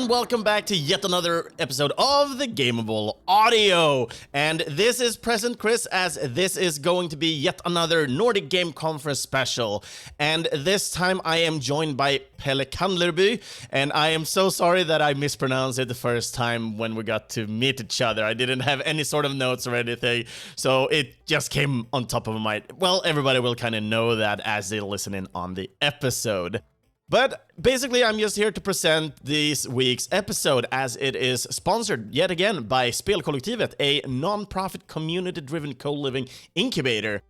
and welcome back to yet another episode of the Gameable Audio. And this is Present Chris, as this is going to be yet another Nordic Game Conference special. And this time I am joined by Pelle Cahndlerby, and I am so sorry that I mispronounced it the first time when we got to meet each other. I didn't have any sort of notes or anything, so it just came on top of my... Well, everybody will kind of know that as they listen in on the episode. But basically, I'm just here to present this week's episode, as it is sponsored yet again by Spelkollektivet, a non-profit community-driven co-living incubator,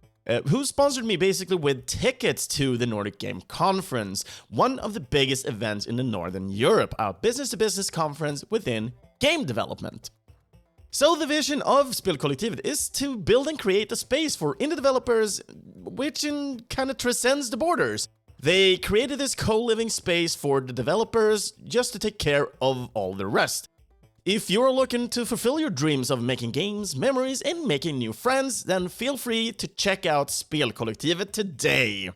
who sponsored me basically with tickets to the Nordic Game Conference, one of the biggest events in the Northern Europe, a business-to-business conference within game development. So the vision of Spelkollektivet is to build and create a space for indie developers, which kind of transcends the borders. They created this co-living space for the developers just to take care of all the rest. If you're looking to fulfill your dreams of making games, memories, and making new friends, then feel free to check out Spelkollektivet today.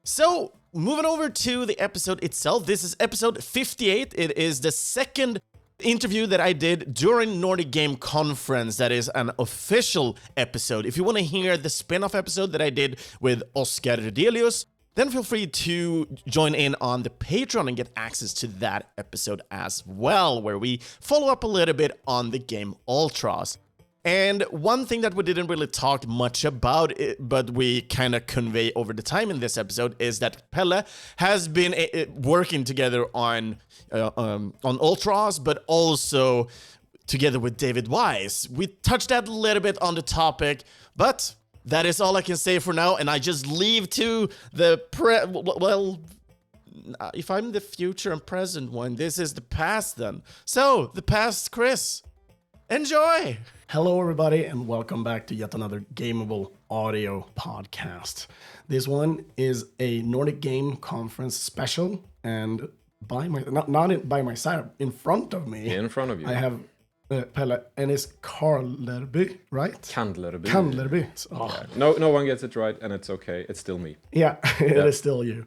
So, moving over to the episode itself, this is episode 58. It is the second interview that I did during Nordic Game Conference. That is an official episode. If you want to hear the spin-off episode that I did with Oscar Redelius, then feel free to join in on the Patreon and get access to that episode as well, where we follow up a little bit on the game Ultros. And one thing that we didn't really talk much about, but we kind of convey over the time in this episode, is that Pelle has been working together on Ultros, but also together with David Wise. We touched that a little bit on the topic, but that is all I can say for now, and I just leave to the if I'm the future and present one, this is the past then. So, the past, Chris. Enjoy! Hello everybody, and welcome back to yet another Gameable Audio podcast. This one is a Nordic Game Conference special, and by my not by my side, in front of me. In front of you. I have Pelle, and it's Cahndlerby, right? Cahndlerby. Cahndlerby. Oh. Yeah. No one gets it right, and it's okay. It's still me. Yeah, it is still you.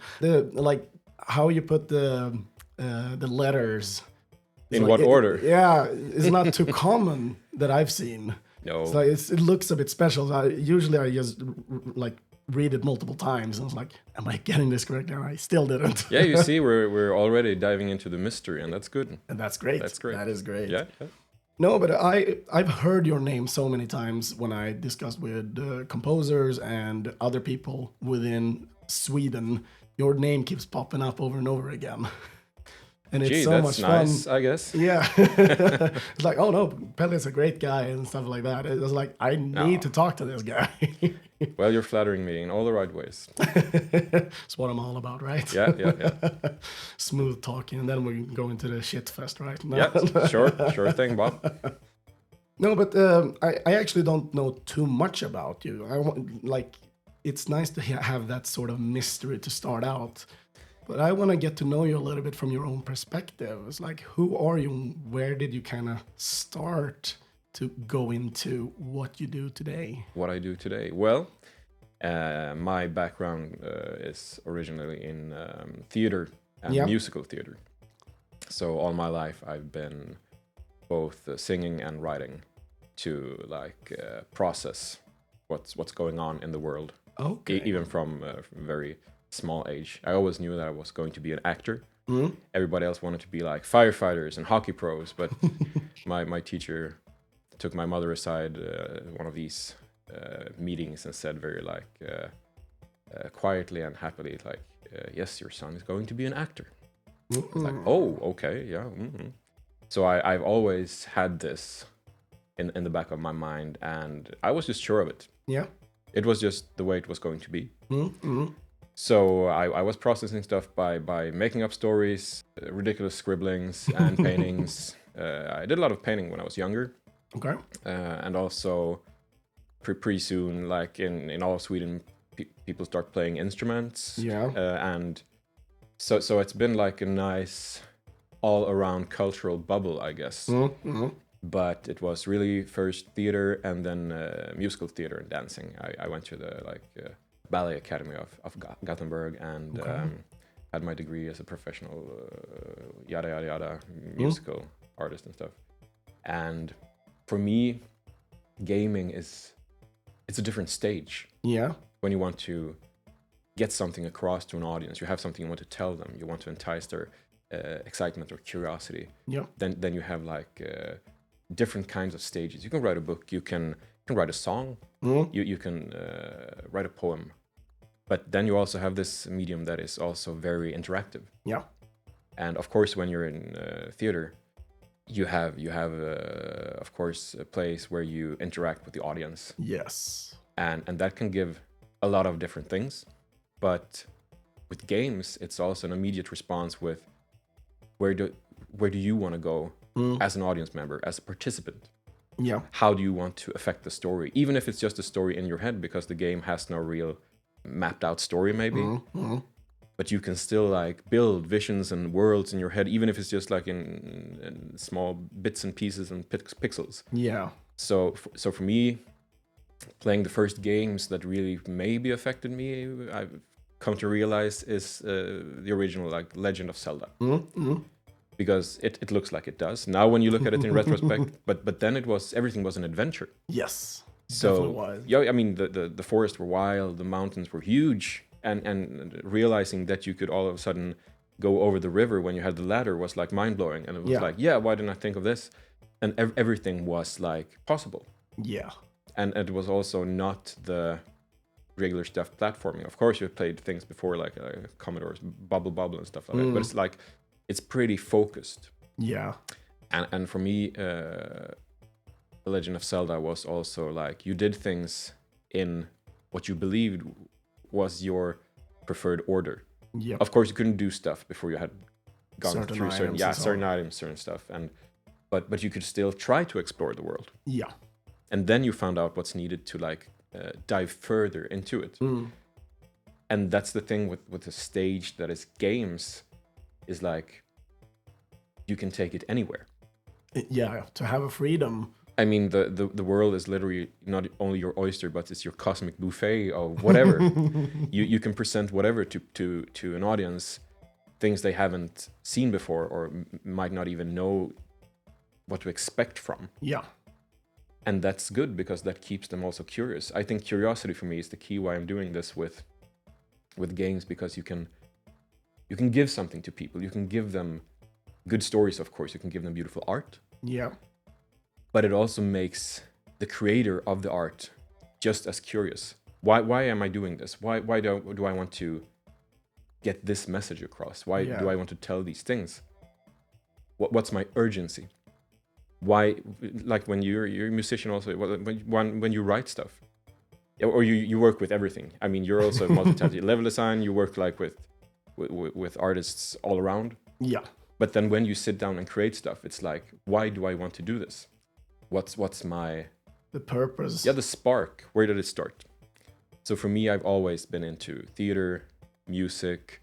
How you put the letters. In what order? Yeah, it's not too common that I've seen. No. It looks a bit special. Usually I just read it multiple times, and I was like, am I getting this correct? And I still didn't. Yeah, you see, we're already diving into the mystery, and that's good. And that's great. That's great. That is great. Yeah. No, but I've heard your name so many times when I discussed with composers and other people within Sweden. Your name keeps popping up over and over again. And it's so much nice, fun. I guess. Yeah. It's like, oh no, Pelle's a great guy and stuff like that. It was like, I need to talk to this guy. Well, you're flattering me in all the right ways. That's what I'm all about, right? Yeah. Smooth talking, and then we can go into the shit fest, right? No. Yeah, sure thing, Bob. No, but I actually don't know too much about you. It's nice to have that sort of mystery to start out. But I want to get to know you a little bit from your own perspective. It's like, who are you? Where did you kind of start to go into what you do today? What I do today? Well, my background is originally in theater and musical theater. So all my life I've been both singing and writing to process what's going on in the world. Okay. Even from very small age. I always knew that I was going to be an actor. Mm-hmm. Everybody else wanted to be like firefighters and hockey pros, but my teacher took my mother aside one of these meetings and said very quietly and happily, yes, your son is going to be an actor. Mm-hmm. Like, oh, okay, yeah. Mm-hmm. So I've always had this in the back of my mind, and I was just sure of it. Yeah. It was just the way it was going to be. Mm-hmm. So I was processing stuff by making up stories, ridiculous scribblings and paintings. I did a lot of painting when I was younger. Okay. And also pretty soon, like in all of Sweden, people start playing instruments. Yeah. And so it's been like a nice all-around cultural bubble, I guess. Mm-hmm. But it was really first theater and then musical theater and dancing. I went to the ballet academy of Gothenburg and had my degree as a professional yada yada yada musical artist and stuff. And for me, gaming it's a different stage. Yeah. When you want to get something across to an audience, you have something you want to tell them, you want to entice their excitement or curiosity. Yeah. Then you have like different kinds of stages. You can write a book, you can write a song, you can write a poem. But then you also have this medium that is also very interactive. Yeah. And of course, when you're in theater, you have of course a place where you interact with the audience. Yes. And that can give a lot of different things. But with games, it's also an immediate response with where do you want to go as an audience member, as a participant? Yeah. How do you want to affect the story? Even if it's just a story in your head, because the game has no real mapped out story maybe. But you can still like build visions and worlds in your head, even if it's just like in small bits and pieces and pixels. Yeah. So for me, playing the first games that really maybe affected me, I've come to realize is the original like Legend of Zelda. Because it looks like it does now when you look at it in retrospect, but then everything was an adventure. Yes. So definitely was. yeah, I mean the forests were wild, the mountains were huge, and realizing that you could all of a sudden go over the river when you had the ladder was like mind blowing, and it was like, yeah, why didn't I think of this? And everything was like possible. Yeah. And it was also not the regular stuff platforming. Of course, you've played things before like Commodore's Bubble and stuff like that, but it's like it's pretty focused. Yeah. And for me, The Legend of Zelda was also like you did things in what you believed was your preferred order. Yeah. Of course, you couldn't do stuff before you had gone Certain through items certain items, certain stuff, but you could still try to explore the world. Yeah. And then you found out what's needed to like dive further into it. And that's the thing with the stage that is games, is like you can take it anywhere. Yeah, to have a freedom. I mean, the world is literally not only your oyster, but it's your cosmic buffet of whatever. you can present whatever to an audience, things they haven't seen before or might not even know what to expect from. Yeah. And that's good because that keeps them also curious. I think curiosity for me is the key why I'm doing this with games, because you can give something to people. You can give them good stories, of course. You can give them beautiful art. Yeah. But it also makes the creator of the art just as curious. Why am I doing this? Why do I want to get this message across? Why do I want to tell these things? What's my urgency? Why, like when you're a musician also, when you write stuff, or you work with everything. I mean, you're also multi-talented. Level design, you work like with artists all around. Yeah. But then when you sit down and create stuff, it's like, why do I want to do this? What's my... The purpose. Yeah, the spark. Where did it start? So for me, I've always been into theater, music,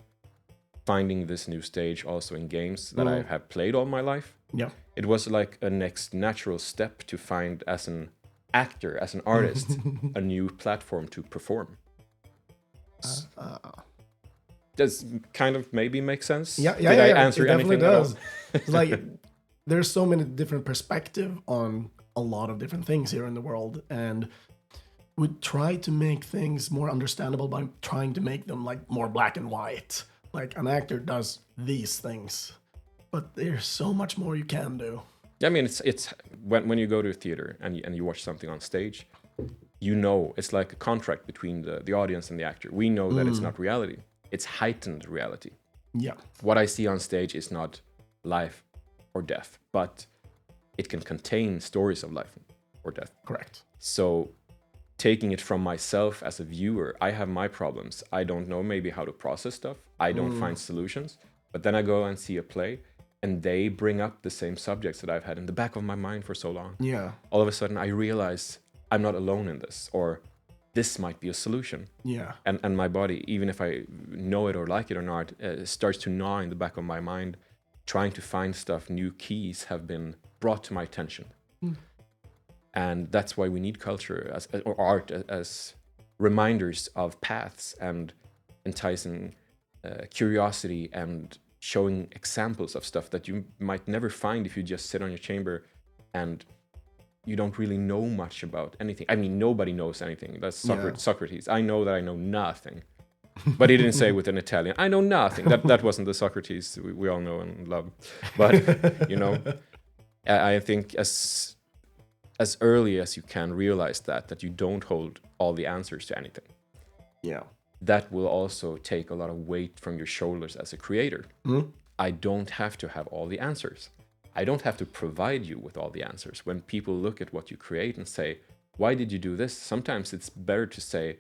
finding this new stage also in games that I have played all my life. Yeah. It was like a next natural step to find as an actor, as an artist, a new platform to perform. Does kind of maybe make sense? Yeah. Did I answer it definitely anything does. at all? It's like there's so many different perspectives on a lot of different things here in the world, and we try to make things more understandable by trying to make them like more black and white. Like an actor does these things, but there's so much more you can do. Yeah, I mean, it's when you go to a theater and you watch something on stage, you know, it's like a contract between the audience and the actor. We know that it's not reality. It's heightened reality. Yeah. What I see on stage is not life or death, but it can contain stories of life or death. Correct. So taking it from myself as a viewer, I have my problems. I don't know maybe how to process stuff. I don't find solutions. But then I go and see a play and they bring up the same subjects that I've had in the back of my mind for so long. Yeah. All of a sudden I realize I'm not alone in this, or this might be a solution. Yeah. And my body, even if I know it or like it or not, starts to gnaw in the back of my mind, trying to find stuff. New keys have been brought to my attention. And that's why we need culture or art as reminders of paths and enticing curiosity and showing examples of stuff that you might never find if you just sit on your chamber and you don't really know much about anything. I mean, nobody knows anything. That's Socrates. I know that I know nothing. But he didn't say with an Italian, I know nothing. That wasn't the Socrates we all know and love. But, you know, I think as early as you can realize that you don't hold all the answers to anything. Yeah. That will also take a lot of weight from your shoulders as a creator. I don't have to have all the answers. I don't have to provide you with all the answers. When people look at what you create and say, why did you do this? Sometimes it's better to say,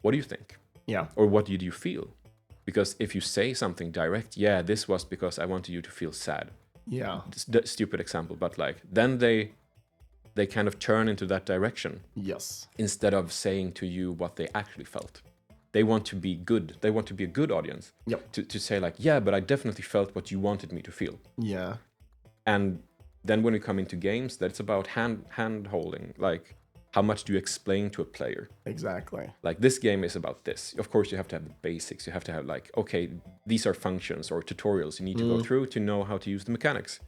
what do you think? Yeah. Or what did you feel? Because if you say something direct, yeah, this was because I wanted you to feel sad. Yeah. Stupid example, but like, then they kind of turn into that direction. Yes. Instead of saying to you what they actually felt. They want to be good. They want to be a good audience. Yep. To say like, yeah, but I definitely felt what you wanted me to feel. Yeah. And then when we come into games, that's about hand holding. Like, how much do you explain to a player? Exactly. Like, this game is about this. Of course, you have to have the basics. You have to have like, okay, these are functions or tutorials you need to go through to know how to use the mechanics.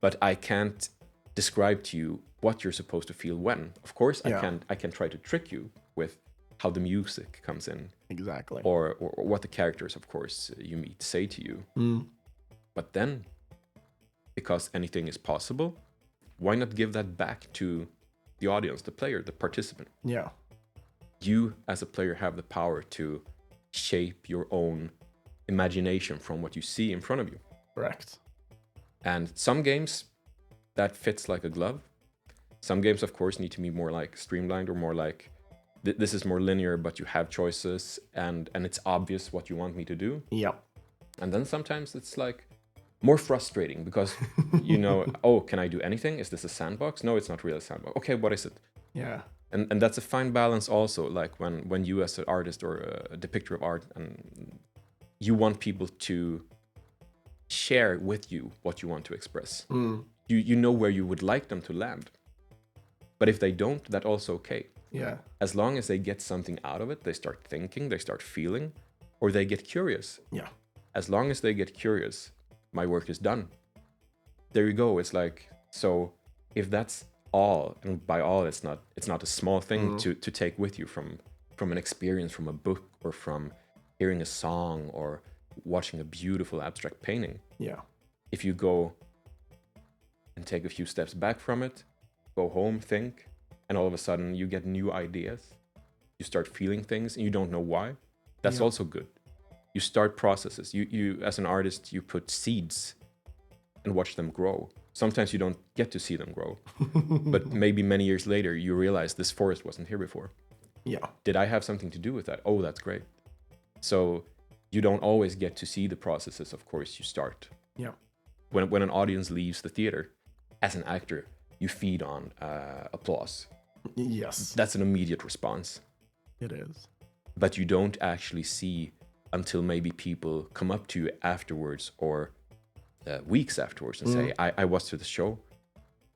But I can't describe to you what you're supposed to feel when. Of course, I can try to trick you with how the music comes in. Exactly. Or what the characters, of course, you meet say to you. But then, because anything is possible, why not give that back to the audience, the player, the participant? Yeah. You, as a player, have the power to shape your own imagination from what you see in front of you. Correct. And some games, that fits like a glove. Some games, of course, need to be more like streamlined or more like, this is more linear, but you have choices and it's obvious what you want me to do. Yeah. And then sometimes it's like more frustrating because, you know, oh, can I do anything? Is this a sandbox? No, it's not really a sandbox. Okay, what is it? Yeah. And that's a fine balance also, like when you as an artist or a depictor of art, and you want people to share with you what you want to express. You know where you would like them to land. But if they don't, that's also okay. Yeah. As long as they get something out of it, they start thinking, they start feeling, or they get curious. Yeah. As long as they get curious, my work is done. There you go. It's like, so if that's all, and by all, it's not a small thing to take with you from an experience, from a book, or from hearing a song, or watching a beautiful abstract painting. Yeah. If you go and take a few steps back from it, go home, think, and all of a sudden you get new ideas. You start feeling things and you don't know why. That's also good. You start processes. You as an artist, you put seeds and watch them grow. Sometimes you don't get to see them grow, but maybe many years later you realize this forest wasn't here before. Yeah. Did I have something to do with that? Oh, that's great. So you don't always get to see the processes. Of course, you start. Yeah. When an audience leaves the theater, as an actor, you feed on applause. Yes. That's an immediate response. It is. But you don't actually see until maybe people come up to you afterwards or weeks afterwards and say, I was to the show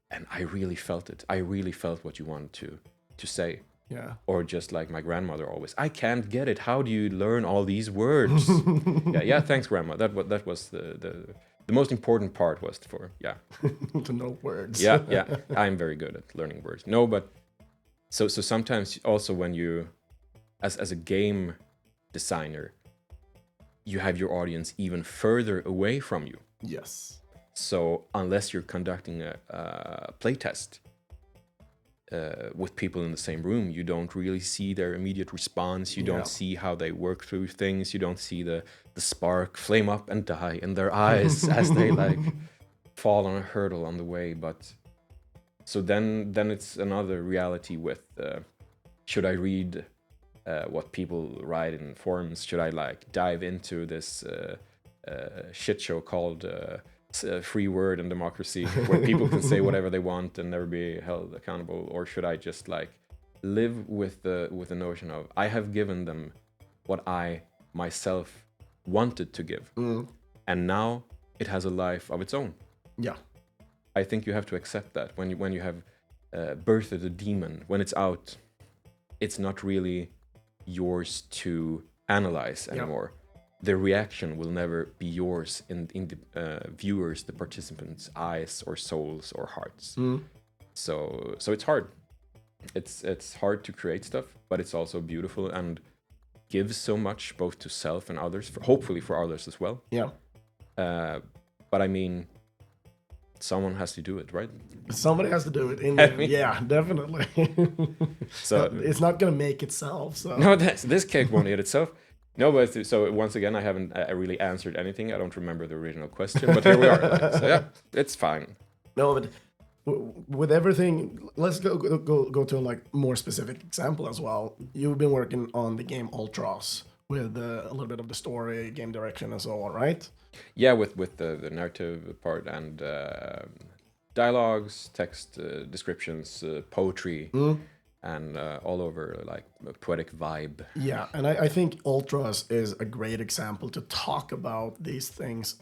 and I really felt it. I really felt what you wanted to say. Yeah. Or just like my grandmother always, I can't get it. How do you learn all these words? yeah, thanks, Grandma. That was the most important part was to know words. yeah. I'm very good at learning words. No, but so sometimes also when you, as a game designer, you have your audience even further away from you. Yes. So unless you're conducting a play test with people in the same room, you don't really see their immediate response. You don't see how they work through things. You don't see the spark flame up and die in their eyes as they like fall on a hurdle on the way. But so then it's another reality with should I read what people write in forums? Should I like dive into this shit show called free word and democracy where people can say whatever they want and never be held accountable? Or should I just like live with the notion of I have given them what I myself wanted to give, and now it has a life of its own? Yeah. I think you have to accept that when you have birthed a demon, when it's out, it's not really yours to analyze anymore. the reaction will never be yours in the viewers, the participants' eyes or souls or hearts. So it's hard. It's hard to create stuff, but it's also beautiful and gives so much both to self and others, hopefully for others as well. Yeah. But I mean, someone has to do it, right? Somebody has to do it. Yeah, definitely. So it's not gonna make itself. So no, this cake won't eat itself. No, but so once again, I haven't really answered anything. I don't remember the original question, but here we are. So yeah, it's fine. No, but with everything, let's go to a like more specific example as well. You've been working on the game Ultros with a little bit of the story, game direction, and so on, right? Yeah, with the narrative part and dialogues, text descriptions, poetry, and all over like a poetic vibe. Yeah, and I think Ultros is a great example to talk about these things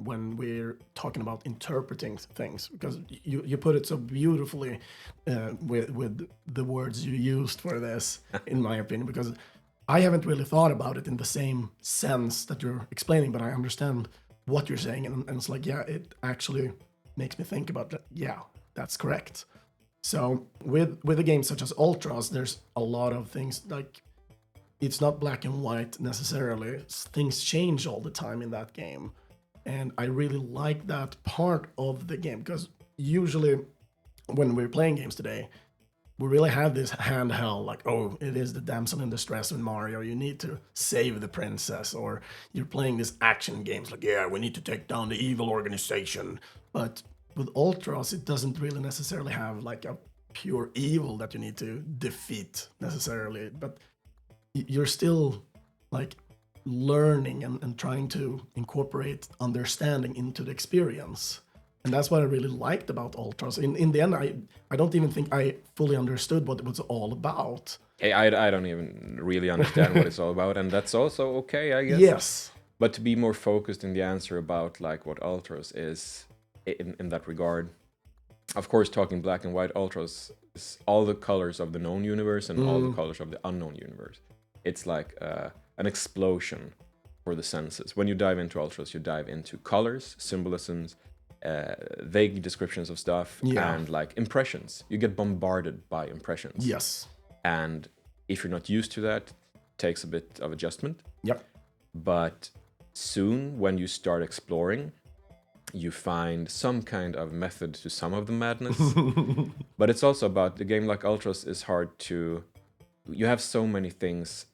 when we're talking about interpreting things, because you put it so beautifully with the words you used for this, in my opinion, because I haven't really thought about it in the same sense that you're explaining, but I understand what you're saying, and it's like, yeah, it actually makes me think about that. Yeah, that's correct. So with a game such as Ultros, there's a lot of things, like it's not black and white necessarily. Things change all the time in that game. And I really like that part of the game, because usually when we're playing games today, we really have this handheld, like, oh, it is the damsel in distress in Mario, you need to save the princess, or you're playing these action games like, yeah, we need to take down the evil organization. But with Ultros, it doesn't really necessarily have like a pure evil that you need to defeat necessarily, but you're still like learning and trying to incorporate understanding into the experience. And that's what I really liked about Ultros. In the end, I don't even think I fully understood what it was all about. Hey, I don't even really understand what it's all about, and that's also okay, I guess. Yes. But to be more focused in the answer about like what Ultros is in that regard, of course, talking black and white, Ultros is all the colors of the known universe and all the colors of the unknown universe. It's like an explosion for the senses. When you dive into Ultros, you dive into colors, symbolisms, vague descriptions of stuff, and like impressions. You get bombarded by impressions. Yes. And if you're not used to that, it takes a bit of adjustment. Yep. But soon, when you start exploring, you find some kind of method to some of the madness. But it's also about the game like Ultros is hard to... You have so many things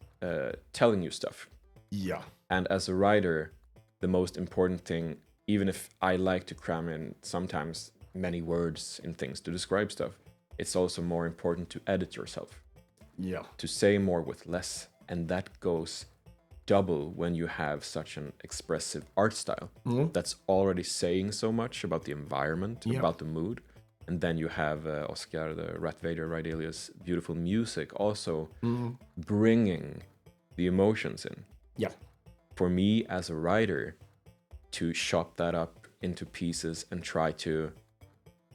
telling you stuff. Yeah. And as a writer, the most important thing, even if I like to cram in sometimes many words in things to describe stuff, it's also more important to edit yourself. Yeah. To say more with less. And that goes double when you have such an expressive art style that's already saying so much about the environment, about the mood. And then you have Oscar, the Rat Vader, Rydelius, beautiful music also bringing the emotions in. Yeah. For me as a writer, to chop that up into pieces and try to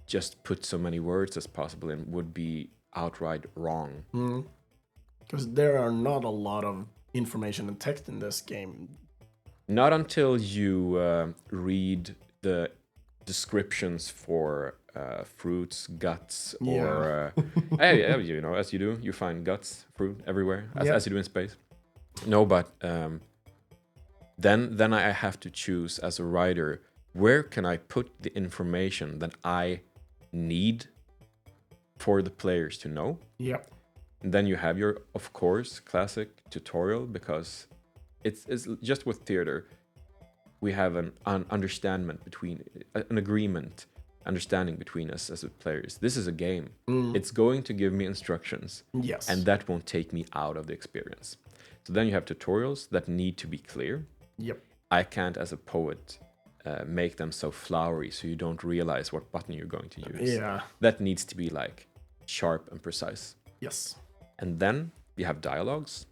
just put so many words as possible in would be outright wrong. Because there are not a lot of information and text in this game. Not until you read the descriptions for fruits, guts, or you know, as you do, you find guts, fruit everywhere, as you do in space. No, but then I have to choose as a writer, where can I put the information that I need for the players to know? Yep. And then you have your, of course, classic tutorial, because it's just with theater, we have an understanding between, an understanding between us as players. This is a game. It's going to give me instructions. Yes. And that won't take me out of the experience. So then you have tutorials that need to be clear. Yep. I can't, as a poet, make them so flowery so you don't realize what button you're going to use. Yeah. That needs to be like sharp and precise. Yes. And then you have dialogues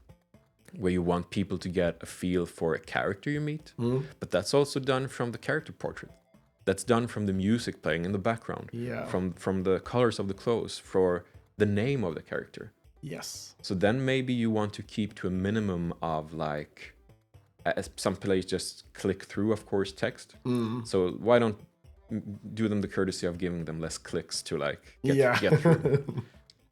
where you want people to get a feel for a character you meet. But that's also done from the character portrait. That's done from the music playing in the background. Yeah. From the colors of the clothes, for the name of the character. Yes. So then maybe you want to keep to a minimum of like some players just click through, of course, text. So why don't do them the courtesy of giving them less clicks to like get through?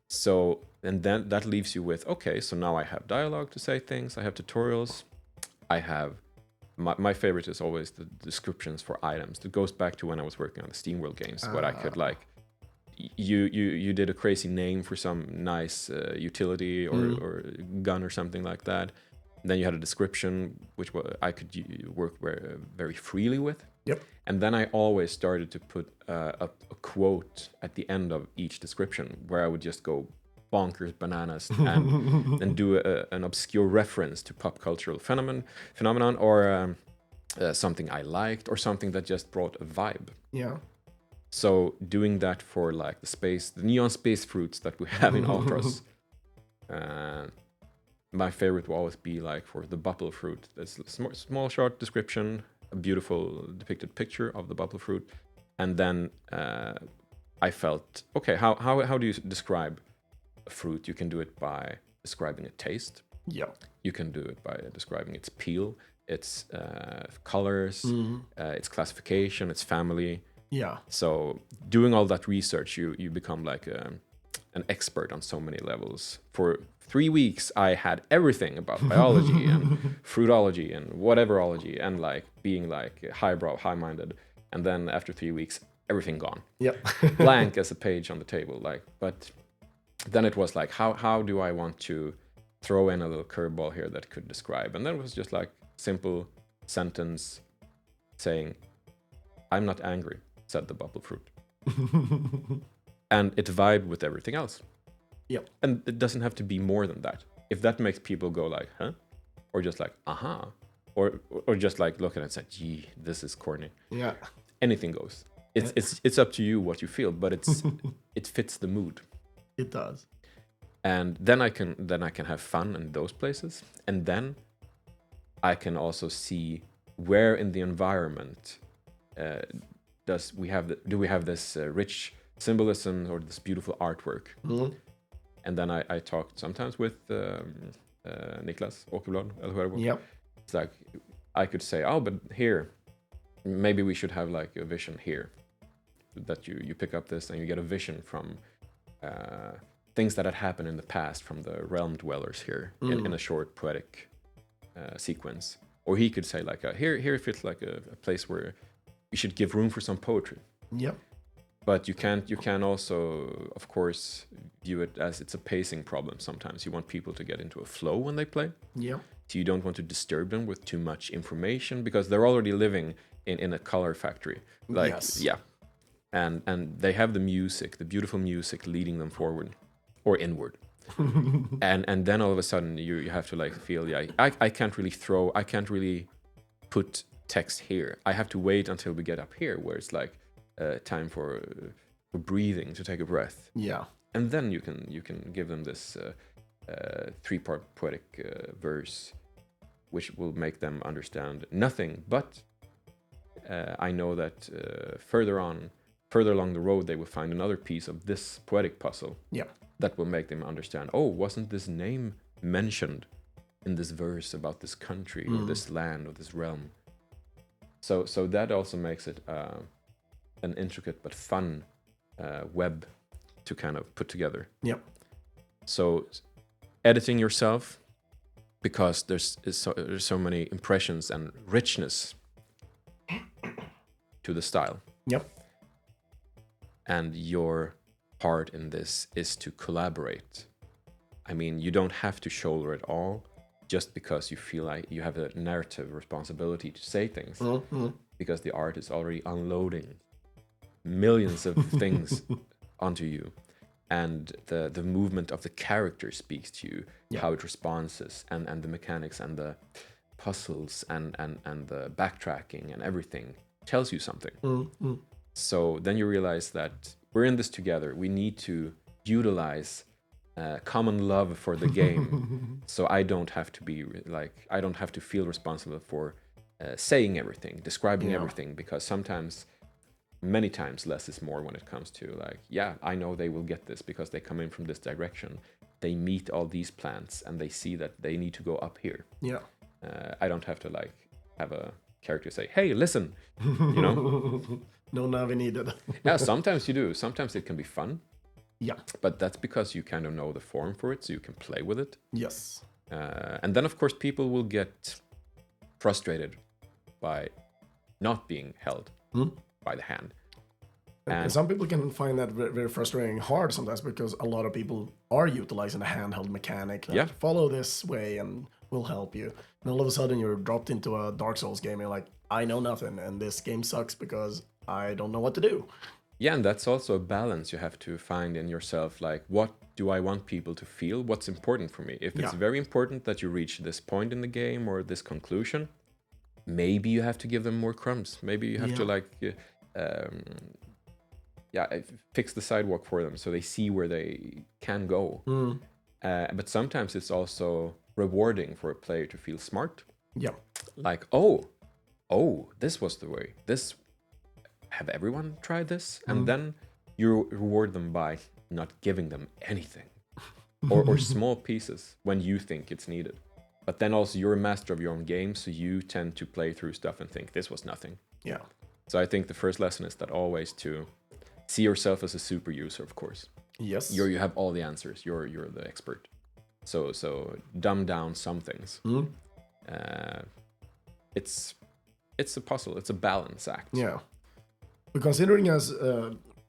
So, and then that leaves you with, okay, so now I have dialogue to say things, I have tutorials, I have, my favorite is always the descriptions for items. It goes back to when I was working on the SteamWorld games, where I could like, you did a crazy name for some nice utility or gun or something like that. Then you had a description, which I could work very freely with. Yep. And then I always started to put a quote at the end of each description, where I would just go bonkers bananas and do an obscure reference to pop cultural phenomenon or something I liked or something that just brought a vibe. Yeah. So doing that for like the neon space fruits that we have in Ultros. My favorite will always be like for the bubble fruit. There's a small short description, a beautiful depicted picture of the bubble fruit, and then I felt, okay, how do you describe a fruit? You can do it by describing a taste. Yeah. You can do it by describing its peel, its colors, its classification, its family. Yeah. So doing all that research, you become like an expert on so many levels. For 3 weeks, I had everything about biology and fruitology and whateverology and like being like highbrow, high-minded. And then after 3 weeks, everything gone. Yep. Blank as a page on the table. Like, but then it was like, how do I want to throw in a little curveball here that could describe? And then it was just like simple sentence saying, "I'm not angry," said the bubble fruit. And it vibed with everything else. Yep. And it doesn't have to be more than that. If that makes people go like, huh? Or just like, aha. Or just like look at it and say, gee, this is corny. Yeah. Anything goes. It's up to you what you feel, but it fits the mood. It does. And then I can have fun in those places. And then I can also see where in the environment do we have this rich symbolism or this beautiful artwork. And then I talked sometimes with Niklas Åkerblad. Yep. It's like I could say, oh, but here maybe we should have like a vision here, that you pick up this and you get a vision from things that had happened in the past from the realm dwellers here in a short poetic sequence. Or he could say like here feels like a place where you should give room for some poetry. Yep. But you can also, of course, view it as it's a pacing problem. Sometimes you want people to get into a flow when they play. Yeah. So you don't want to disturb them with too much information because they're already living in a color factory. Like, yes. Yeah. And they have the music, the beautiful music leading them forward or inward. and then all of a sudden you have to like feel, I can't really put text here. I have to wait until we get up here where it's like time for breathing, to take a breath. Yeah. And then you can give them this 3-part poetic verse, which will make them understand nothing. But I know that further along the road, they will find another piece of this poetic puzzle. Yeah. That will make them understand. Oh, wasn't this name mentioned in this verse about this country or this land or this realm? So that also makes it an intricate but fun web to kind of put together. Yep. So editing yourself, because there's so many impressions and richness to the style. Yep. And your part in this is to collaborate. I mean, you don't have to shoulder it all just because you feel like you have a narrative responsibility to say things, because the art is already unloading millions of things onto you, and the movement of the character speaks to you, how it responds, and the mechanics and the puzzles and the backtracking and everything tells you something. So then you realize that we're in this together. We need to utilize common love for the game. So I don't have to feel responsible for saying everything, describing everything, because many times less is more when it comes to like, I know they will get this because they come in from this direction. They meet all these plants and they see that they need to go up here. Yeah. I don't have to like have a character say, "Hey, listen," you know. No navi needed. Yeah, sometimes you do. Sometimes it can be fun. Yeah. But that's because you kind of know the form for it, so you can play with it. Yes. And then, of course, people will get frustrated by not being held by the hand. And some people can find that very frustrating hard sometimes because a lot of people are utilizing the handheld mechanic. Like, follow this way and we'll help you. And all of a sudden you're dropped into a Dark Souls game and you're like, I know nothing and this game sucks because I don't know what to do. Yeah, and that's also a balance you have to find in yourself. Like, what do I want people to feel? What's important for me? If it's very important that you reach this point in the game or this conclusion, maybe you have to give them more crumbs. Maybe you have to like... fix the sidewalk for them so they see where they can go. But sometimes it's also rewarding for a player to feel smart. Yeah. Like, oh, this was the way. Have everyone tried this? And then you reward them by not giving them anything or small pieces when you think it's needed. But then also you're a master of your own game, so you tend to play through stuff and think this was nothing. Yeah. So I think the first lesson is that always to see yourself as a super user, of course. Yes. You have all the answers. You're the expert. So dumb down some things. It's a puzzle. It's a balance act. Yeah. But considering as,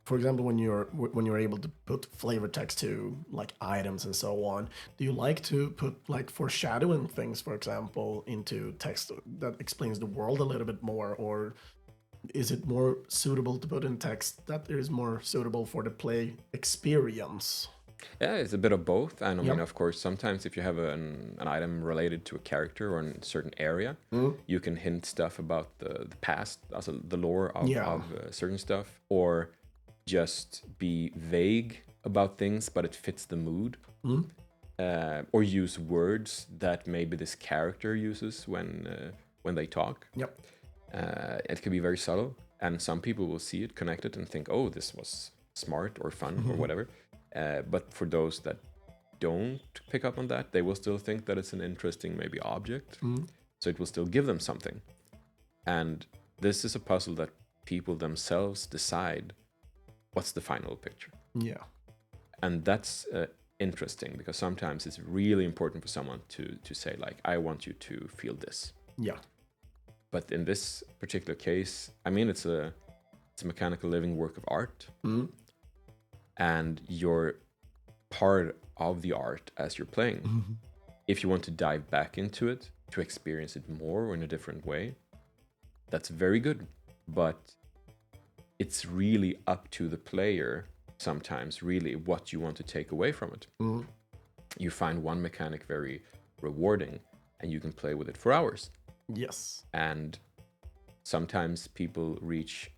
for example, when you're able to put flavor text to like items and so on, do you like to put like foreshadowing things, for example, into text that explains the world a little bit more, or is it more suitable to put in text that is more suitable for the play experience? Yeah, it's a bit of both. And I mean, of course, sometimes if you have an item related to a character or in a certain area, you can hint stuff about the past, also the lore of certain stuff, or just be vague about things, but it fits the mood. Or use words that maybe this character uses when they talk. Yep. It can be very subtle, and some people will see it, connect it, and think, oh, this was smart or fun or whatever. But for those that don't pick up on that, they will still think that it's an interesting maybe object. So it will still give them something. And this is a puzzle that people themselves decide what's the final picture. Yeah. And that's interesting, because sometimes it's really important for someone to say, like, I want you to feel this. Yeah. But in this particular case, I mean, it's a mechanical living work of art. And you're part of the art as you're playing. If you want to dive back into it, to experience it more or in a different way, that's very good. But it's really up to the player sometimes, really, what you want to take away from it. You find one mechanic very rewarding, and you can play with it for hours. Yes. And sometimes people reach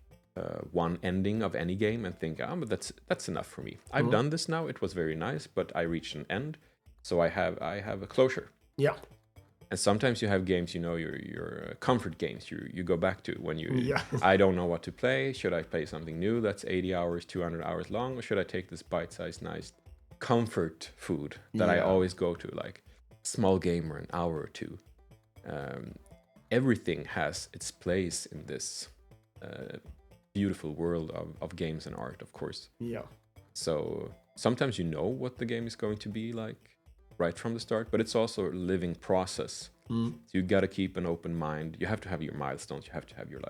one ending of any game and think, but that's enough for me. I've done this now. It was very nice, but I reached an end, so I have a closure. Yeah. And sometimes you have games, your comfort games you go back to when you I don't know what to play. Should I play something new that's 80 hours, 200 hours long, or should I take this bite-sized nice comfort food that I always go to, like small game or an hour or two? Everything has its place in this beautiful world of games and art, of course. Yeah. So sometimes you know what the game is going to be like right from the start, but it's also a living process. So you got to keep an open mind. You have to have your milestones. You have to have your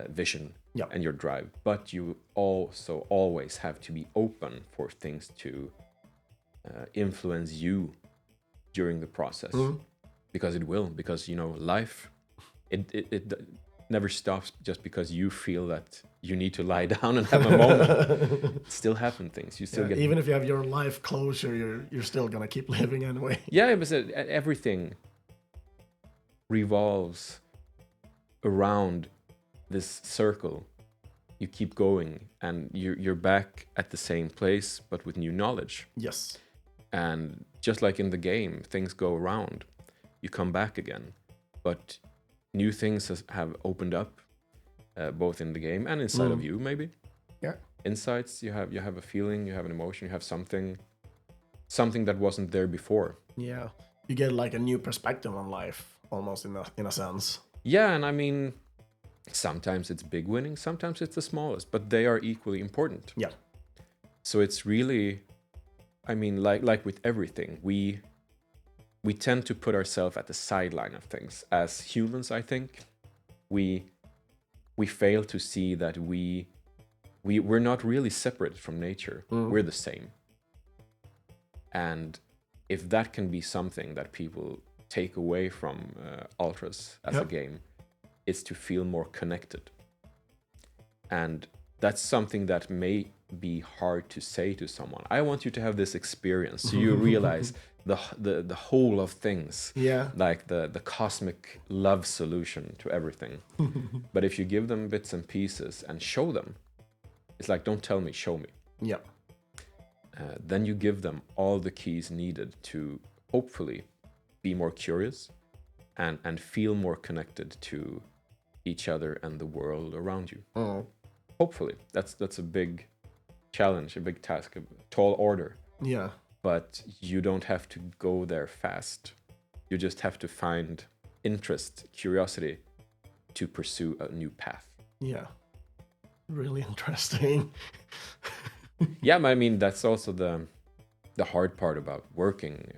vision and your drive, but you also always have to be open for things to influence you during the process, because it will. Because life, it never stops just because you feel that you need to lie down and have a moment. Still happen things. You still get, even if you have your life closure, you're still gonna keep living anyway. Yeah, but everything revolves around this circle. You keep going, and you're back at the same place, but with new knowledge. Yes. And just like in the game, things go around. You come back again, but new things have opened up, both in the game and inside of you, maybe. Yeah. Insights, you have a feeling, you have an emotion, you have something that wasn't there before. Yeah. You get like a new perspective on life almost in a sense. Yeah, and I mean, sometimes it's big winnings, sometimes it's the smallest, but they are equally important. Yeah. So it's really, I mean, like with everything, we tend to put ourselves at the sideline of things. As humans, I think, we fail to see that we're not really separated from nature. We're the same. And if that can be something that people take away from Ultros as a game, it's to feel more connected. And that's something that may be hard to say to someone. I want you to have this experience so you realize the whole of things. Yeah. Like the cosmic love solution to everything. But if you give them bits and pieces and show them, it's like, don't tell me, show me. Yeah. Then you give them all the keys needed to hopefully be more curious and feel more connected to each other and the world around you. Hopefully. That's a big challenge, a big task, a tall order. Yeah. But you don't have to go there fast. You just have to find interest, curiosity to pursue a new path. Yeah. Really interesting. Yeah, I mean, that's also the hard part about working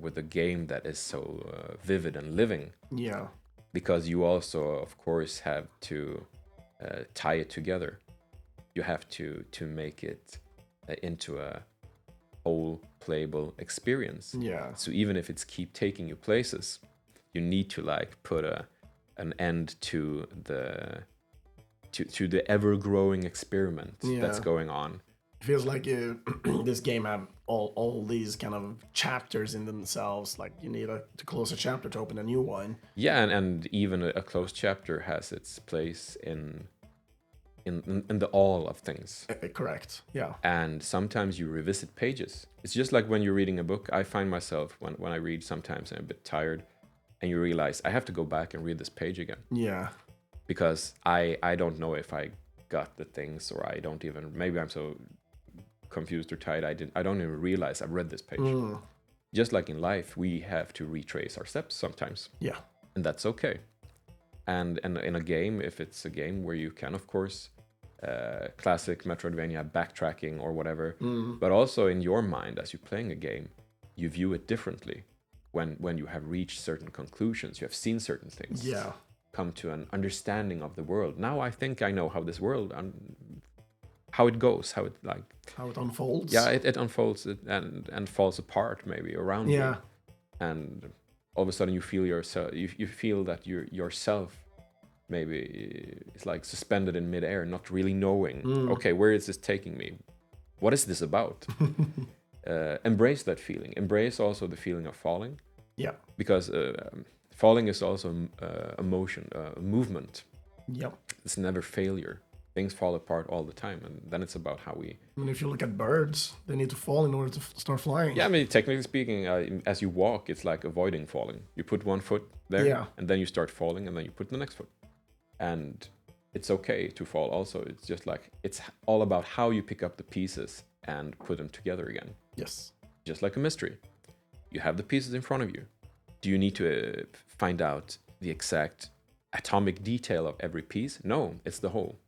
with a game that is so vivid and living. Yeah. Because you also, of course, have to tie it together. You have to make it into a whole playable experience. Yeah. So even if it's keep taking you places, you need to like put an end to the ever-growing experiment that's going on. It feels like this game have all these kind of chapters in themselves. Like you need to close a chapter to open a new one. Yeah, and even a closed chapter has its place in the all of things. Correct. Yeah. And sometimes you revisit pages. It's just like when you're reading a book. I find myself when I read sometimes I'm a bit tired, and you realize I have to go back and read this page again. Yeah. Because I don't know if I got the things, or I don't even, maybe I'm so confused or tired I don't even realize I've read this page. Just like in life, we have to retrace our steps sometimes. Yeah. And that's okay. And in a game, if it's a game where you can, of course, classic Metroidvania backtracking or whatever, but also in your mind as you're playing a game, you view it differently when you have reached certain conclusions, you have seen certain things. Yeah. Come to an understanding of the world. Now I think I know how this world how it goes, how it unfolds. Yeah, it unfolds and falls apart maybe around you. And all of a sudden you feel yourself. You feel that yourself maybe is like suspended in midair, not really knowing. Okay, where is this taking me? What is this about? Embrace that feeling. Embrace also the feeling of falling. Yeah. Because falling is also a motion, a movement. Yep. It's never failure. Things fall apart all the time, and then it's about how we... I mean, if you look at birds, they need to fall in order to start flying. Yeah, I mean, technically speaking, as you walk, it's like avoiding falling. You put one foot there, and then you start falling, and then you put the next foot. And it's okay to fall also. It's just like, it's all about how you pick up the pieces and put them together again. Yes. Just like a mystery. You have the pieces in front of you. Do you need to find out the exact atomic detail of every piece? No, it's the whole.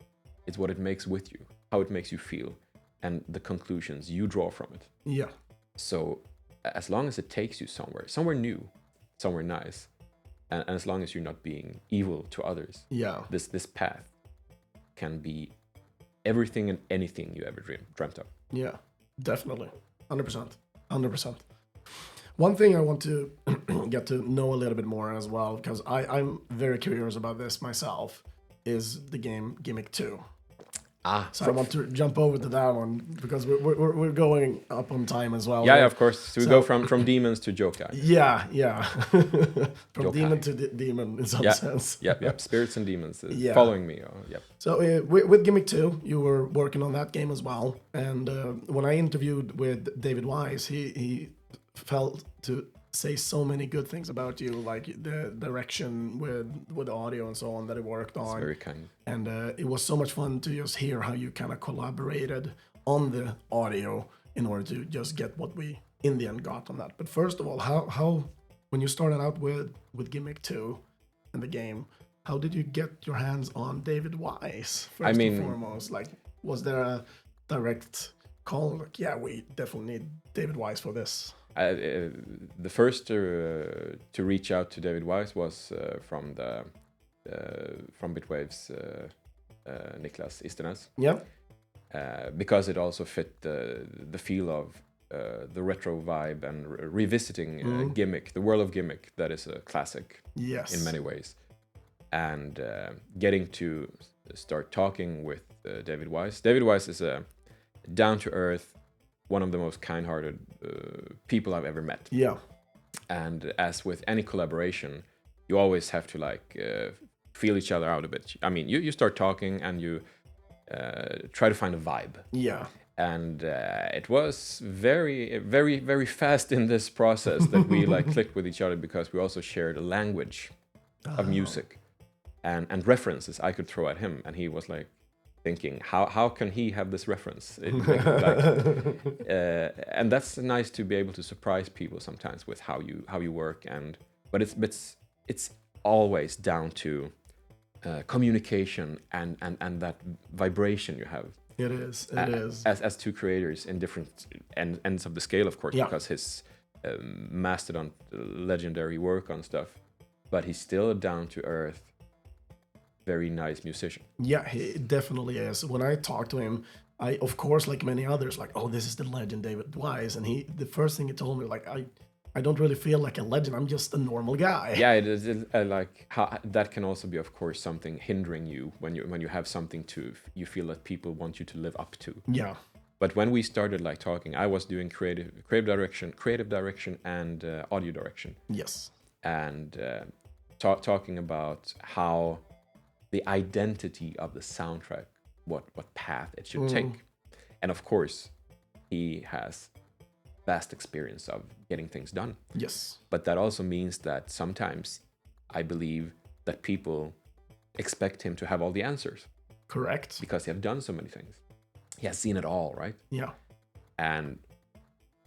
It's what it makes with you, how it makes you feel, and the conclusions you draw from it. Yeah. So as long as it takes you somewhere new, somewhere nice, and as long as you're not being evil to others, this path can be everything and anything you ever dreamt of. Yeah, definitely. 100%. One thing I want to get to know a little bit more as well, because I'm very curious about this myself, is the game Gimmick 2. So I want to jump over to that one because we're going up on time as well. Yeah, of course. So we go from demons to Jokai. Yeah. From Jokai. demon to demon in some sense. Yep. Spirits and demons following me. Yep. So with Gimmick 2, you were working on that game as well. And when I interviewed with David Wise, he felt to say so many good things about you, like the direction with the audio and so on that it worked on. It's very kind. And it was so much fun to just hear how you kind of collaborated on the audio in order to just get what we in the end got on that. But first of all, how when you started out with Gimmick 2 in the game, how did you get your hands on David Wise first and foremost? Like, was there a direct call? Like, yeah, we definitely need David Wise for this. The first to reach out to David Wise was from Bitwave's Niklas Isternes. Yeah. Because it also fit the feel of the retro vibe and revisiting Gimmick, the world of Gimmick, that is a classic in many ways. And getting to start talking with David Wise. David Wise is a down-to-earth, one of the most kind-hearted people I've ever met. Yeah. And as with any collaboration, you always have to like feel each other out a bit. I mean, you start talking and you try to find a vibe. Yeah. And it was very, very, very fast in this process that we like clicked with each other, because we also shared a language of music and references I could throw at him, and he was like thinking, how can he have this reference? And that's nice to be able to surprise people sometimes with how you work, but it's always down to communication and that vibration you have. It is. As two creators in different ends of the scale, of course, because his mastodon legendary work on stuff, but he's still a down-to-earth, very nice musician. Yeah, he definitely is. When I talked to him, I, of course, like many others, like, oh, this is the legend David Wise, and the first thing he told me, like, I don't really feel like a legend. I'm just a normal guy. Yeah, it is like how, that can also be, of course, something hindering you when you have something you feel that people want you to live up to. Yeah. But when we started like talking, I was doing creative direction and audio direction. Yes. And talking about how the identity of the soundtrack, what path it should take, and of course, he has vast experience of getting things done. Yes. But that also means that sometimes I believe that people expect him to have all the answers. Correct. Because he has done so many things. He has seen it all, right? Yeah. And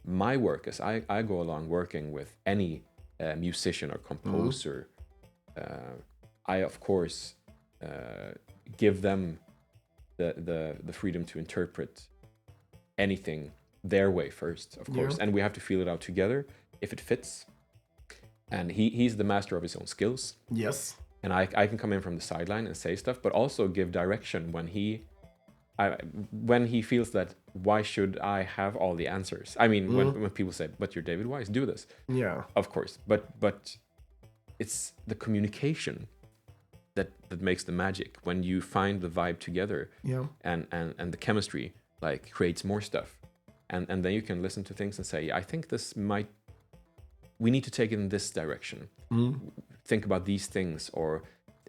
my work, as I go along working with any musician or composer, I, of course, give them the freedom to interpret anything their way first, of course, and we have to feel it out together if it fits. And he's the master of his own skills. Yes. And I can come in from the sideline and say stuff, but also give direction when he feels that, why should I have all the answers? I mean, when people say, but you're David Wise, do this. Yeah. Of course, but it's the communication that makes the magic. When you find the vibe together, and the chemistry like creates more stuff. And then you can listen to things and say, I think we need to take it in this direction. Think about these things, or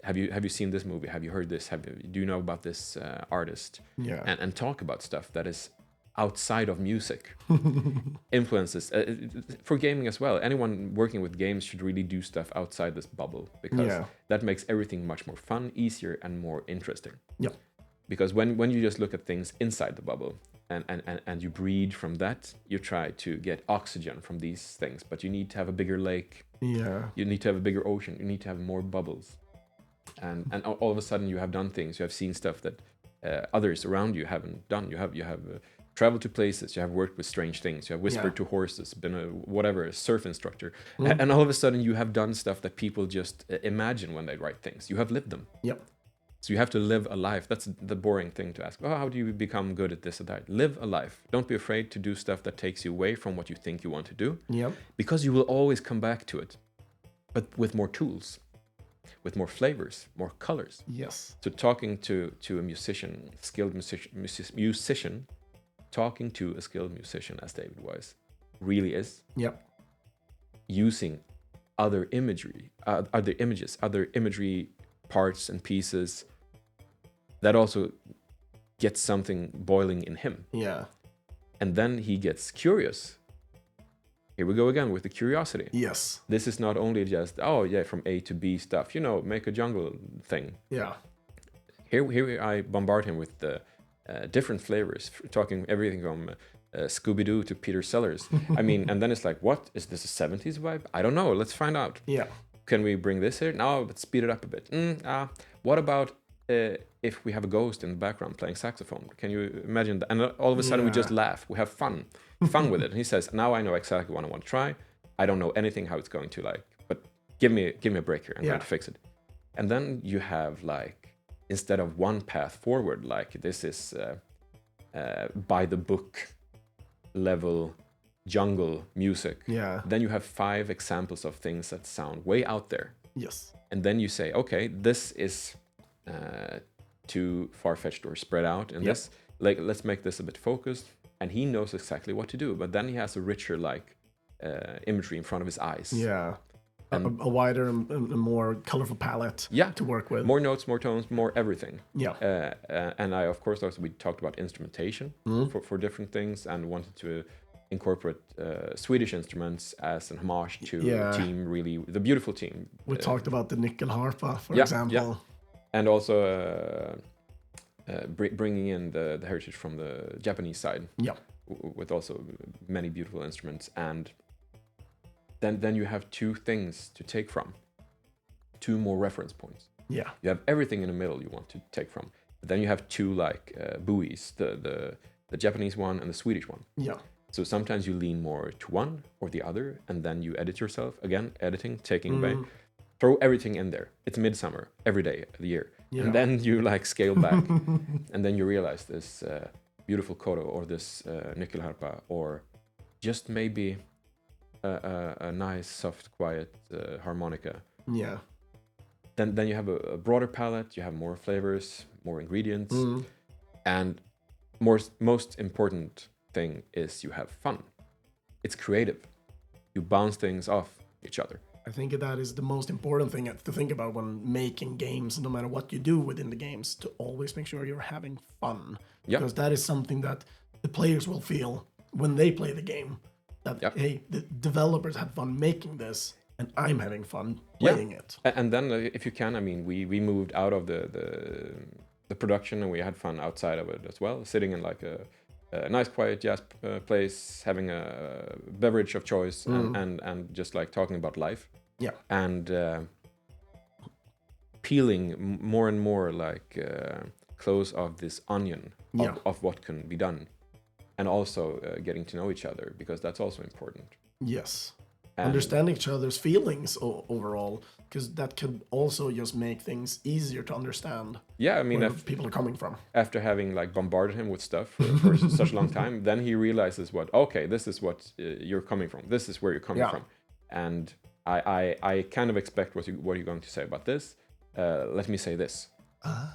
have you seen this movie? Have you heard this? Do you know about this artist? Yeah. And talk about stuff that is outside of music. Influences for gaming as well. Anyone working with games should really do stuff outside this bubble, because that makes everything much more fun, easier, and more interesting. Yeah. Because when you just look at things inside the bubble, and you breathe from that, you try to get oxygen from these things, but you need to have a bigger lake. Yeah. You need to have a bigger ocean. You need to have more bubbles. And all of a sudden you have done things. You have seen stuff that others around you haven't done. You have traveled to places. You have worked with strange things. You have whispered to horses, been a surf instructor. And all of a sudden you have done stuff that people just imagine when they write things. You have lived them. Yep. So you have to live a life. That's the boring thing to ask. Oh, how do you become good at this or that? Live a life. Don't be afraid to do stuff that takes you away from what you think you want to do. Yep. Because you will always come back to it, but with more tools, with more flavors, more colors. Yes. So talking to a musician, skilled musician, talking to a skilled musician, as David Wise really is. Yep. Using other imagery, other imagery parts and pieces, that also gets something boiling in him. Yeah. And then he gets curious. Here we go again with the curiosity. Yes. This is not only just, from A to B stuff, make a jungle thing. Yeah. Here I bombard him with the different flavors, talking everything from Scooby-Doo to Peter Sellers. I mean, and then it's like, what? Is this a 70s vibe? I don't know. Let's find out. Yeah. Can we bring this here? No, but speed it up a bit. What about if we have a ghost in the background playing saxophone? Can you imagine that? And all of a sudden we just laugh. We have fun with it. And he says, now I know exactly what I want to try. I don't know anything how it's going to like, but give me a break here. I'm going to fix it. And then you have like, instead of one path forward, like this is by the book level jungle music. Yeah. Then you have 5 examples of things that sound way out there. Yes. And then you say, okay, this is too far-fetched or spread out. And this, like, let's make this a bit focused. And he knows exactly what to do. But then he has a richer, like, imagery in front of his eyes. Yeah. A wider and more colorful palette to work with. More notes, more tones, more everything. Yeah. And I, of course, also we talked about instrumentation for different things and wanted to incorporate Swedish instruments as an homage to team, really the beautiful team. We talked about the nyckelharpa, for example. Yeah. And also bringing in the heritage from the Japanese side. Yeah. With also many beautiful instruments. And then you have 2 things to take from. 2 more reference points. Yeah. You have everything in the middle you want to take from. But then you have 2 like buoys, the Japanese one and the Swedish one. Yeah. So sometimes you lean more to one or the other, and then you edit yourself. Again, editing, taking away. Throw everything in there. It's midsummer, every day of the year. Yeah. And then you like scale back. And then you realize this beautiful koto or this nyckelharpa or just maybe a nice, soft, quiet harmonica. Yeah. Then you have a broader palette, you have more flavors, more ingredients. And most important thing is you have fun. It's creative. You bounce things off each other. I think that is the most important thing to think about when making games, no matter what you do within the games, to always make sure you're having fun. Because that is something that the players will feel when they play the game. That, hey, the developers had fun making this, and I'm having fun playing it. And then, if you can, I mean, we moved out of the production, and we had fun outside of it as well, sitting in like a nice quiet jazz place, having a beverage of choice, and just like talking about life. Yeah. And peeling more and more like close of this onion of what can be done. And also getting to know each other, because that's also important. Yes. Understanding each other's feelings overall, because that could also just make things easier to understand. Yeah, I mean, where people are coming from. After having like bombarded him with stuff for such a long time, then he realizes this is what you're coming from. This is where you're coming from. And I kind of expect what you're going to say about this. Let me say this.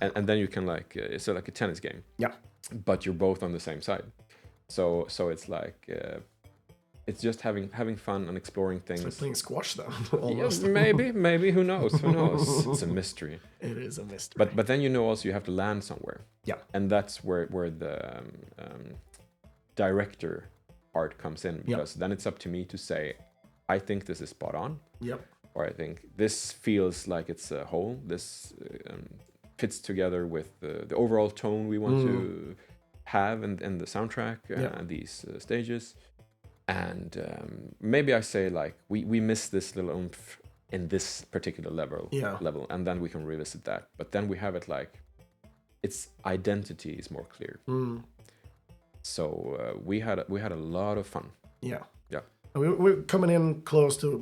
And then you can like, it's like a tennis game. Yeah. But you're both on the same side. So it's like it's just having fun and exploring things. It's like playing squash then. Yes, maybe who knows? It's a mystery. It is a mystery. But then also you have to land somewhere. Yeah. And that's where the director part comes in, because then it's up to me to say, I think this is spot on. Yep. Or I think this feels like it's a whole. This fits together with the overall tone we want to have in the soundtrack and these stages. And maybe I say like we miss this little oomph in this particular level, and then we can revisit that. But then we have it like its identity is more clear. So we had a lot of fun. Yeah. Yeah. We're coming in close to,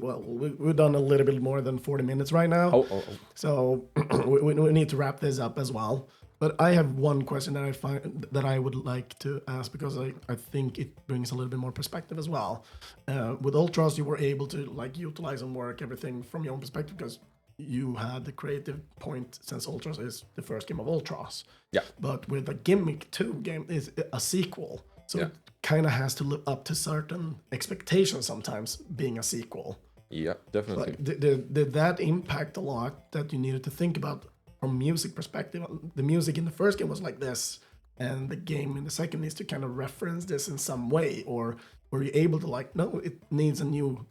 we've done a little bit more than 40 minutes right now. Oh. So we need to wrap this up as well. But I have one question that I find that I would like to ask, because I think it brings a little bit more perspective as well. With Ultros, you were able to like utilize and work everything from your own perspective, because you had the creative point, since Ultros is the first game of Ultros. Yeah. But with the Gimmick 2 game is a sequel. So it kind of has to live up to certain expectations sometimes, being a sequel. Yeah, definitely. Like, did that impact a lot, that you needed to think about from music perspective? The music in the first game was like this, and the game in the second needs to kind of reference this in some way, or were you able to like, no, it needs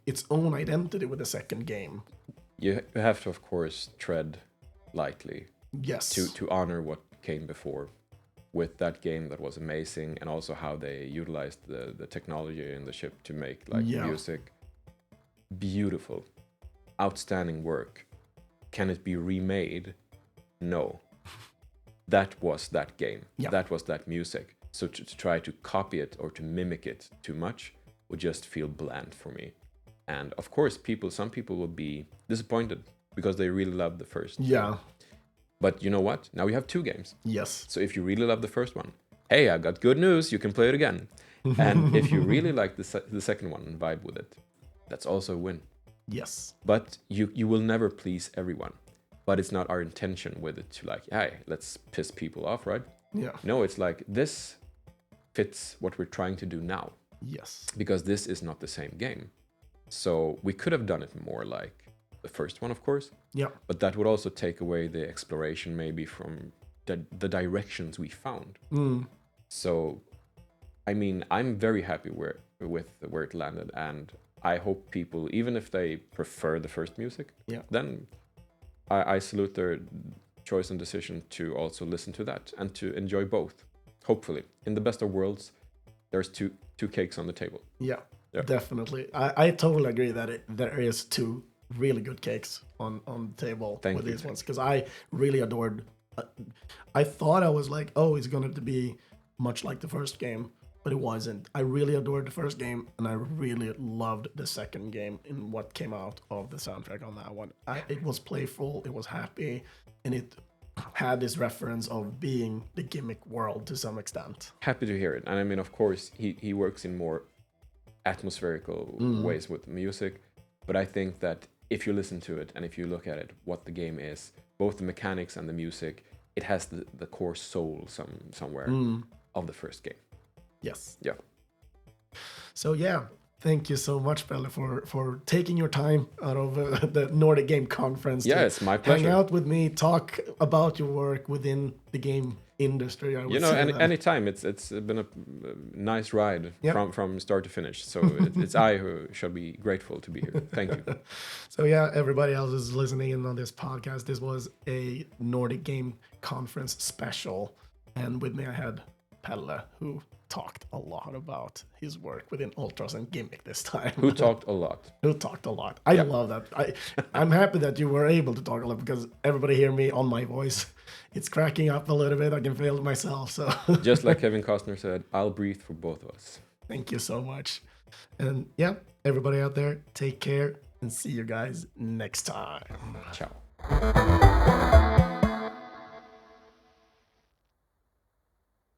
its own identity with the second game? You have to, of course, tread lightly. Yes. To honor what came before. with that game that was amazing, and also how they utilized the technology in the chip to make like music. Beautiful, outstanding work. Can it be remade? No. That was that game. That was that music. So to try to copy it or to mimic it too much would just feel bland for me. And of course, some people will be disappointed because they really love the first. Yeah. But you know what? Now we have 2 games. Yes. So if you really love the first one, hey, I got good news. You can play it again. And if you really like the second one and vibe with it, that's also a win. Yes. But you will never please everyone. But it's not our intention with it to like, hey, let's piss people off, right? Yeah. No, it's like this fits what we're trying to do now. Yes. Because this is not the same game. So we could have done it more like the first one, of course. Yeah. But that would also take away the exploration maybe from the directions we found. So, I mean, I'm very happy with where it landed. And I hope people, even if they prefer the first music, then I salute their choice and decision to also listen to that and to enjoy both. Hopefully, in the best of worlds, there's two cakes on the table. Yeah. Definitely. I totally agree that there is 2 really good cakes on the table with these ones, because I really adored. I thought I was like, oh, it's going to be much like the first game, but it wasn't. I really adored the first game, and I really loved the second game in what came out of the soundtrack on that one. It was playful, it was happy, and it had this reference of being the Gimmick world to some extent. Happy to hear it. And I mean, of course, he works in more atmospherical ways with music, but I think that if you listen to it and if you look at it, what the game is, both the mechanics and the music, it has the core soul somewhere of the first game. Yes. Yeah. So thank you so much, Pelle, for taking your time out of the Nordic Game Conference. Yeah, it's my pleasure. Hang out with me, talk about your work within the game industry. Anytime. It's been a nice ride from start to finish. So it's I who should be grateful to be here. Thank you. So everybody else is listening in on this podcast. This was a Nordic Game Conference special, and with me I had Pelle, who talked a lot about his work within Ultros and Gimmick this time. Who talked a lot. I love that. I'm happy that you were able to talk a lot, because everybody hear me on my voice. It's cracking up a little bit. I can feel it myself. So just like Kevin Costner said, I'll breathe for both of us. Thank you so much. And everybody out there, take care and see you guys next time. Ciao.